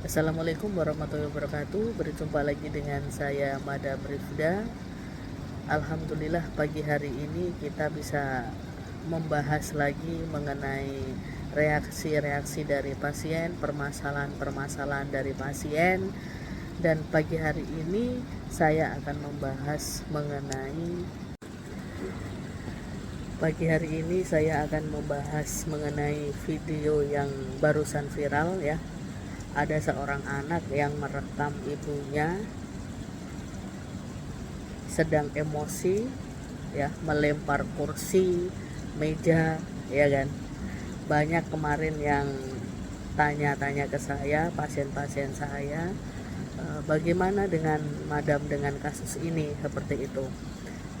Assalamualaikum warahmatullahi wabarakatuh. Berjumpa lagi dengan saya Madam Rifda. Alhamdulillah pagi hari ini kita bisa membahas lagi mengenai reaksi-reaksi dari pasien, permasalahan-permasalahan dari pasien. Dan pagi hari ini saya akan membahas mengenai video yang barusan viral ya. Ada seorang anak yang merekam ibunya sedang emosi ya, melempar kursi, meja, ya kan. Banyak kemarin yang tanya-tanya ke saya, pasien-pasien saya, bagaimana dengan Madam dengan kasus ini, seperti itu.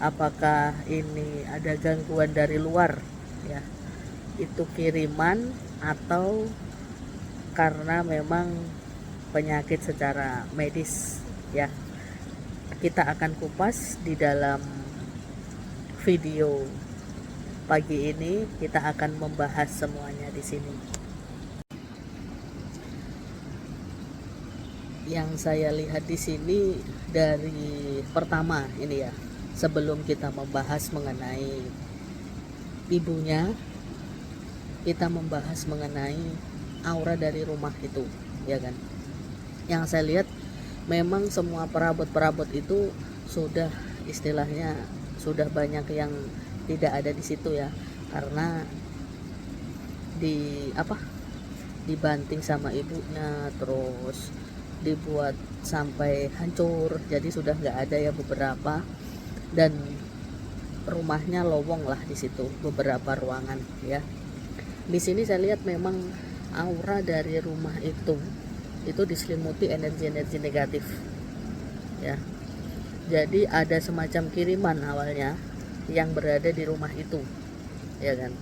Apakah ini ada gangguan dari luar ya? Itu kiriman atau karena memang penyakit secara medis ya. Kita akan kupas di dalam video pagi ini, kita akan membahas semuanya di sini. Yang saya lihat di sini dari pertama ini ya, sebelum kita membahas mengenai ibunya, kita membahas mengenai aura dari rumah itu, ya kan. Yang saya lihat memang semua perabot-perabot itu sudah istilahnya sudah banyak yang tidak ada di situ ya, karena dibanting sama ibunya, terus dibuat sampai hancur, jadi sudah nggak ada ya beberapa, dan rumahnya lowong lah di situ beberapa ruangan ya. Di sini saya lihat memang aura dari rumah itu diselimuti energi-energi negatif ya. Jadi ada semacam kiriman awalnya yang berada di rumah itu, ya kan.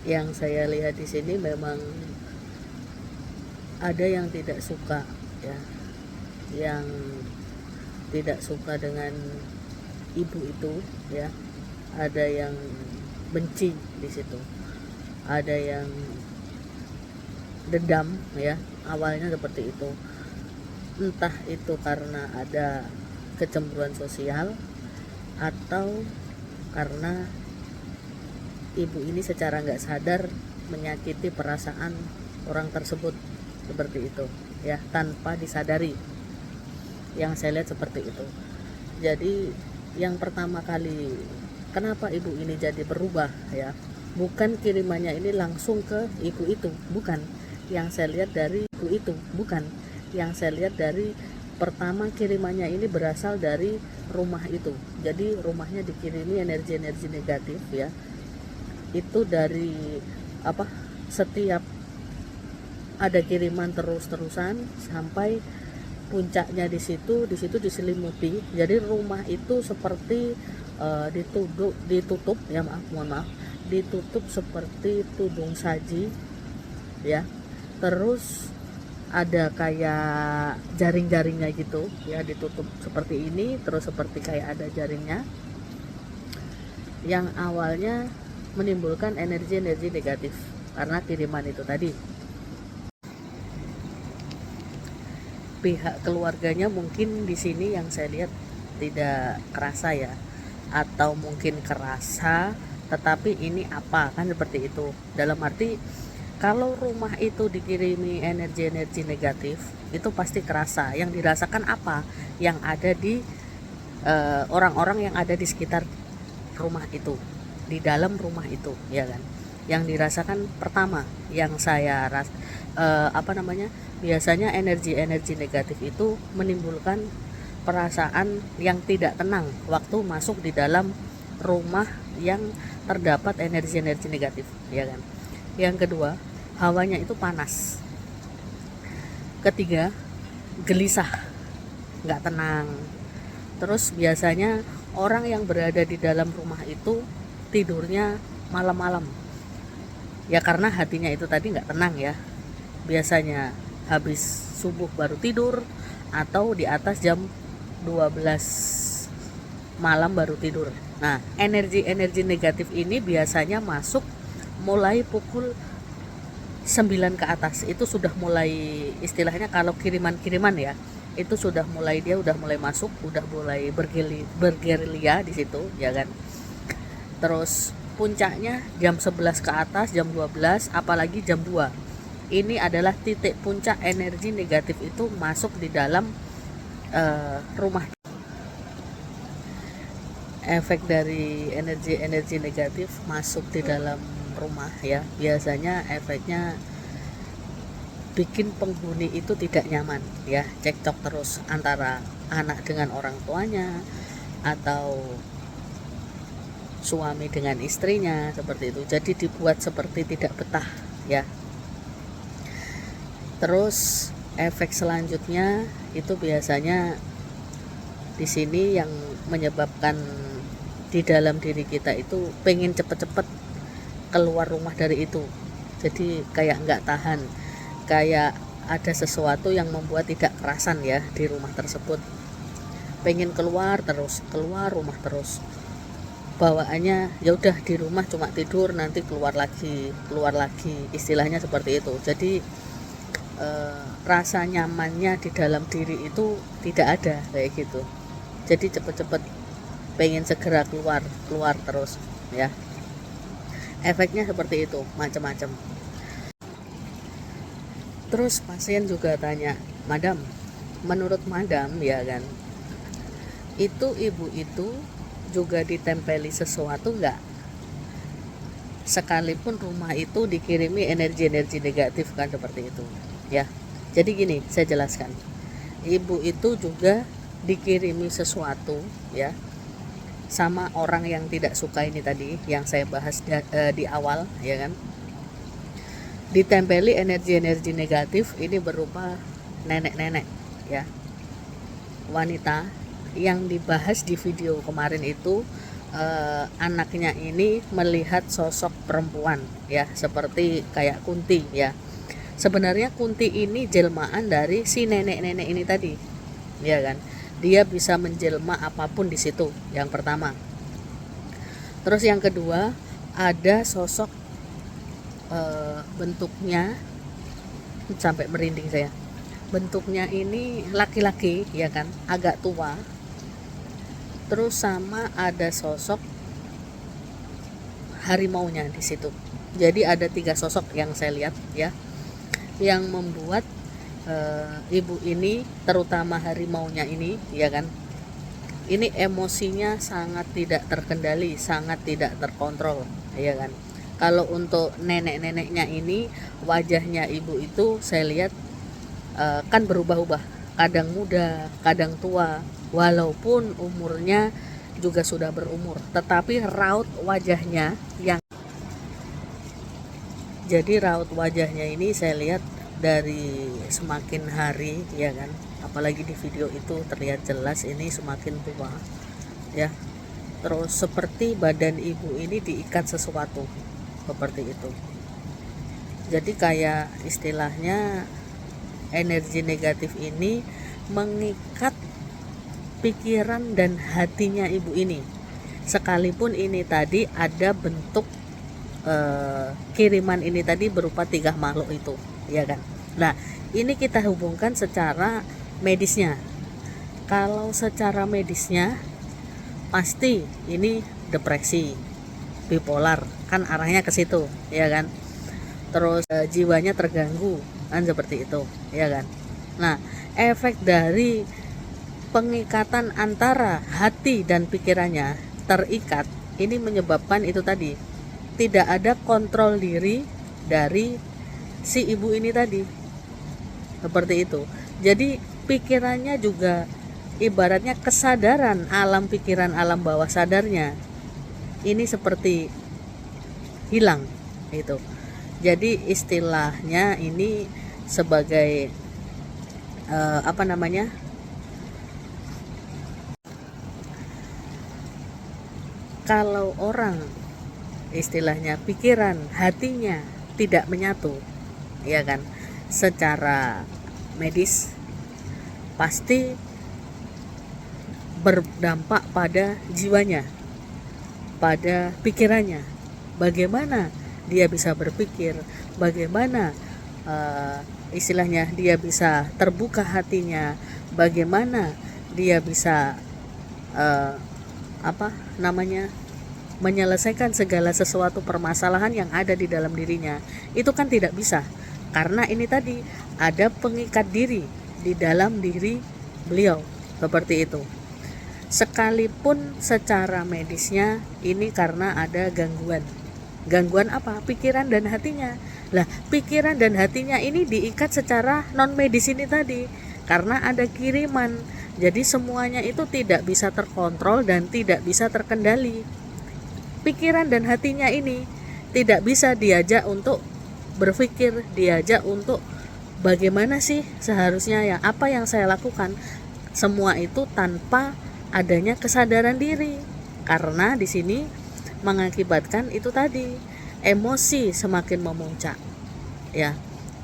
Yang saya lihat di sini memang ada yang tidak suka ya, yang tidak suka dengan ibu itu ya. Ada yang benci di situ, ada yang dendam ya, awalnya seperti itu. Entah itu karena ada kecemburuan sosial atau karena ibu ini secara nggak sadar menyakiti perasaan orang tersebut, seperti itu ya, tanpa disadari. Yang saya lihat seperti itu. Jadi yang pertama kali kenapa ibu ini jadi berubah ya, bukan kirimannya ini langsung ke ibu itu, bukan. Yang saya lihat dari ibu itu, bukan. Yang saya lihat dari pertama kirimannya ini berasal dari rumah itu. Jadi rumahnya dikirimi energi-energi negatif ya. Itu dari setiap ada kiriman terus-terusan sampai puncaknya di situ diselimuti. Jadi rumah itu seperti ditutup ya, mohon maaf, ditutup seperti tudung saji ya. Terus ada kayak jaring-jaringnya gitu ya, ditutup seperti ini, terus seperti kayak ada jaringnya yang awalnya menimbulkan energi-energi negatif karena kiriman itu tadi. Pihak keluarganya mungkin di sini yang saya lihat tidak kerasa ya, atau mungkin kerasa tetapi ini apa kan, seperti itu. Dalam arti kalau rumah itu dikirimi energi-energi negatif itu pasti kerasa. Yang dirasakan apa? Yang ada di orang-orang yang ada di sekitar rumah itu, di dalam rumah itu, ya kan. Yang dirasakan pertama, yang saya biasanya energi-energi negatif itu menimbulkan perasaan yang tidak tenang waktu masuk di dalam rumah yang terdapat energi-energi negatif, ya kan. Yang kedua, hawanya itu panas. Ketiga, gelisah, nggak tenang. Terus biasanya orang yang berada di dalam rumah itu tidurnya malam-malam ya, karena hatinya itu tadi nggak tenang ya. Biasanya habis subuh baru tidur, atau di atas jam 12 malam baru tidur. Nah, energi-energi negatif ini biasanya masuk mulai pukul 9 ke atas itu sudah mulai, istilahnya kalau kiriman-kiriman ya, itu sudah mulai, dia udah mulai masuk, udah mulai bergerilya di situ ya kan. Terus puncaknya jam 11 ke atas, jam 12, apalagi jam 2. Ini adalah titik puncak energi negatif itu masuk di dalam rumah. Efek dari energi negatif masuk di dalam rumah ya, biasanya efeknya bikin penghuni itu tidak nyaman ya, cekcok terus antara anak dengan orang tuanya atau suami dengan istrinya, seperti itu. Jadi dibuat seperti tidak betah ya. Terus efek selanjutnya itu biasanya di sini yang menyebabkan di dalam diri kita itu pengen cepet-cepet keluar rumah dari itu. Jadi kayak nggak tahan, kayak ada sesuatu yang membuat tidak kerasan ya di rumah tersebut. Pengen keluar terus, keluar rumah terus. Bawaannya ya udah di rumah cuma tidur, nanti keluar lagi, istilahnya seperti itu. Jadi rasa nyamannya di dalam diri itu tidak ada kayak gitu. Jadi cepet-cepet pengen segera keluar terus ya. Efeknya seperti itu, macam-macam. Terus pasien juga tanya, "Madam, menurut madam ya kan, itu ibu itu juga ditempeli sesuatu enggak? Sekalipun rumah itu dikirimi energi-energi negatif kan," seperti itu ya. Jadi gini, saya jelaskan. Ibu itu juga dikirimi sesuatu ya, sama orang yang tidak suka ini tadi yang saya bahas di awal ya kan. Ditempeli energi-energi negatif ini berupa nenek-nenek ya, wanita yang dibahas di video kemarin itu. Anaknya ini melihat sosok perempuan ya, seperti kayak Kunti ya. Sebenarnya Kunti ini jelmaan dari si nenek-nenek ini tadi ya kan. Dia bisa menjelma apapun di situ, yang pertama. Terus yang kedua, ada sosok bentuknya sampai merinding saya. Bentuknya ini laki-laki ya kan, agak tua. Terus sama ada sosok harimaunya di situ. Jadi ada 3 sosok yang saya lihat ya, yang membuat ibu ini, terutama harimaunya ini ya kan, ini emosinya sangat tidak terkendali, sangat tidak terkontrol ya kan. Kalau untuk nenek-neneknya ini, wajahnya ibu itu saya lihat kan berubah-ubah, kadang muda, kadang tua, walaupun umurnya juga sudah berumur, tetapi raut wajahnya yang, jadi raut wajahnya ini saya lihat dari semakin hari ya kan, apalagi di video itu terlihat jelas ini semakin tua ya. Terus seperti badan ibu ini diikat sesuatu seperti itu. Jadi kayak istilahnya energi negatif ini mengikat pikiran dan hatinya ibu ini, sekalipun ini tadi ada bentuk kiriman ini tadi berupa 3 makhluk itu ya kan. Nah, ini kita hubungkan secara medisnya. Kalau secara medisnya pasti ini depresi, bipolar, kan arahnya ke situ ya kan. Terus jiwanya terganggu kan, seperti itu ya kan. Nah, efek dari pengikatan antara hati dan pikirannya terikat ini menyebabkan itu tadi, tidak ada kontrol diri dari si ibu ini tadi, seperti itu. Jadi pikirannya juga ibaratnya kesadaran alam pikiran, alam bawah sadarnya ini seperti hilang itu. Jadi istilahnya ini sebagai apa namanya, kalau orang istilahnya pikiran hatinya tidak menyatu ya kan, secara medis pasti berdampak pada jiwanya, pada pikirannya. Bagaimana dia bisa berpikir, bagaimana istilahnya dia bisa terbuka hatinya, bagaimana dia bisa menyelesaikan segala sesuatu permasalahan yang ada di dalam dirinya. Itu kan tidak bisa, karena ini tadi ada pengikat diri di dalam diri beliau, seperti itu. Sekalipun secara medisnya ini karena ada gangguan apa? Pikiran dan hatinya. Lah, pikiran dan hatinya ini diikat secara non medis ini tadi, karena ada kiriman. Jadi semuanya itu tidak bisa terkontrol dan tidak bisa terkendali. Pikiran dan hatinya ini tidak bisa diajak untuk berpikir, diajak untuk bagaimana sih seharusnya, ya apa yang saya lakukan. Semua itu tanpa adanya kesadaran diri, karena di sini mengakibatkan itu tadi, emosi semakin memuncak, ya.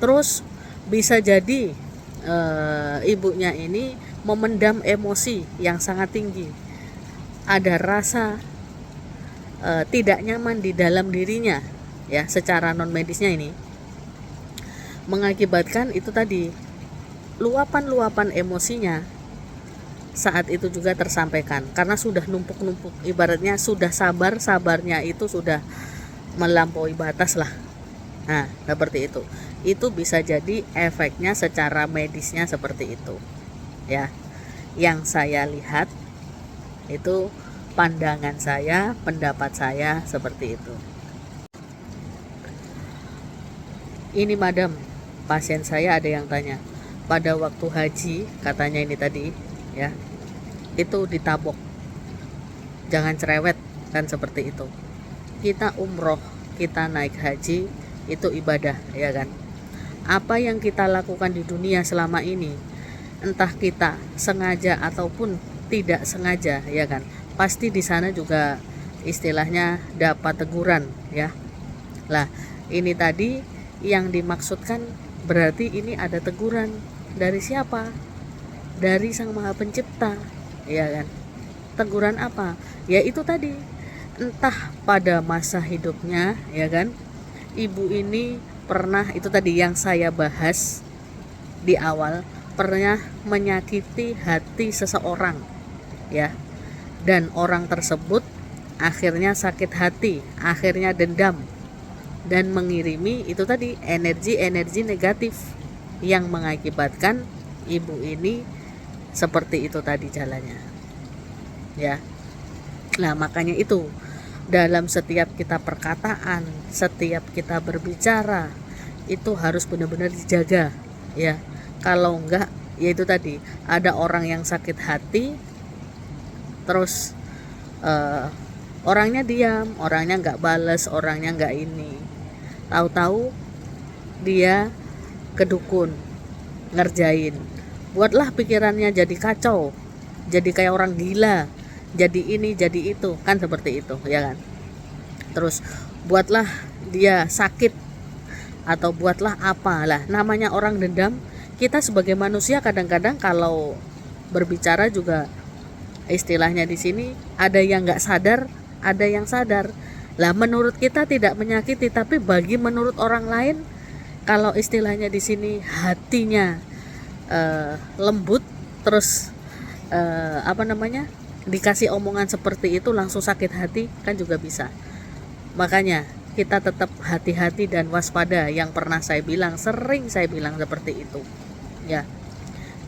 Terus bisa jadi ibunya ini memendam emosi yang sangat tinggi, ada rasa tidak nyaman di dalam dirinya, ya, secara non medisnya ini mengakibatkan itu tadi, luapan emosinya saat itu juga tersampaikan karena sudah numpuk-numpuk, ibaratnya sudah sabarnya itu sudah melampaui batas lah. Nah, seperti itu bisa jadi efeknya secara medisnya seperti itu, ya. Yang saya lihat itu, pandangan saya, pendapat saya seperti itu. Ini madam, pasien saya ada yang tanya, pada waktu haji katanya ini tadi, ya, itu ditabok, jangan cerewet, kan seperti itu. Kita umroh, kita naik haji, itu ibadah, ya kan. Apa yang kita lakukan di dunia selama ini, entah kita sengaja ataupun tidak sengaja, ya kan, pasti di sana juga istilahnya dapat teguran, ya. Lah, ini tadi yang dimaksudkan berarti ini ada teguran dari siapa? Dari Sang Maha Pencipta, ya kan. Teguran apa? Ya itu tadi, entah pada masa hidupnya, ya kan, ibu ini pernah, itu tadi yang saya bahas di awal, pernah menyakiti hati seseorang, ya. Dan orang tersebut akhirnya sakit hati, akhirnya dendam dan mengirimi itu tadi energi negatif yang mengakibatkan ibu ini seperti itu tadi jalannya, ya. Nah, makanya itu dalam setiap kita perkataan, setiap kita berbicara itu harus benar-benar dijaga, ya. Kalau enggak, ya itu tadi, ada orang yang sakit hati terus orangnya diam, orangnya nggak balas, orangnya nggak ini, tahu-tahu dia ke dukun ngerjain, buatlah pikirannya jadi kacau, jadi kayak orang gila, jadi ini jadi itu, kan seperti itu, ya kan. Terus buatlah dia sakit atau buatlah apalah, namanya orang dendam. Kita sebagai manusia kadang-kadang kalau berbicara juga istilahnya di sini ada yang nggak sadar, ada yang sadar. Lah, menurut kita tidak menyakiti, tapi bagi menurut orang lain, kalau istilahnya di sini hatinya lembut, terus dikasih omongan seperti itu langsung sakit hati, kan juga bisa. Makanya kita tetap hati-hati dan waspada, yang pernah saya bilang, sering saya bilang seperti itu, ya.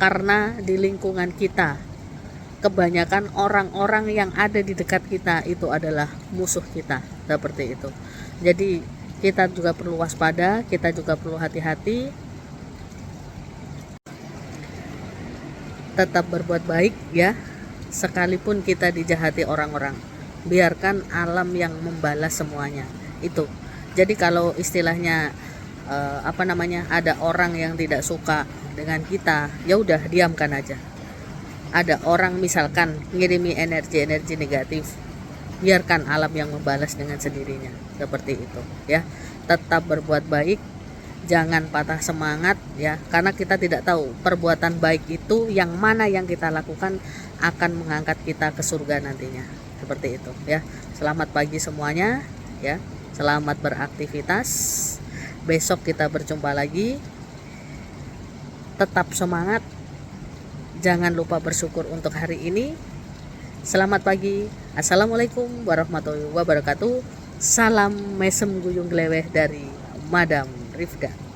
Karena di lingkungan kita kebanyakan orang-orang yang ada di dekat kita itu adalah musuh kita, seperti itu. Jadi kita juga perlu waspada, kita juga perlu hati-hati, tetap berbuat baik, ya. Sekalipun kita dijahati orang-orang, biarkan alam yang membalas semuanya itu. Jadi kalau istilahnya ada orang yang tidak suka dengan kita, ya udah diamkan aja. Ada orang misalkan ngirimi energi negatif, biarkan alam yang membalas dengan sendirinya, seperti itu, ya. Tetap berbuat baik, jangan patah semangat, ya, karena kita tidak tahu perbuatan baik itu yang mana yang kita lakukan akan mengangkat kita ke surga nantinya, seperti itu, ya. Selamat pagi semuanya, ya. Selamat beraktivitas. Besok kita berjumpa lagi. Tetap semangat. Jangan lupa bersyukur untuk hari ini. Selamat pagi. Assalamualaikum warahmatullahi wabarakatuh. Salam mesem guyung gleweh dari Madam Rifda.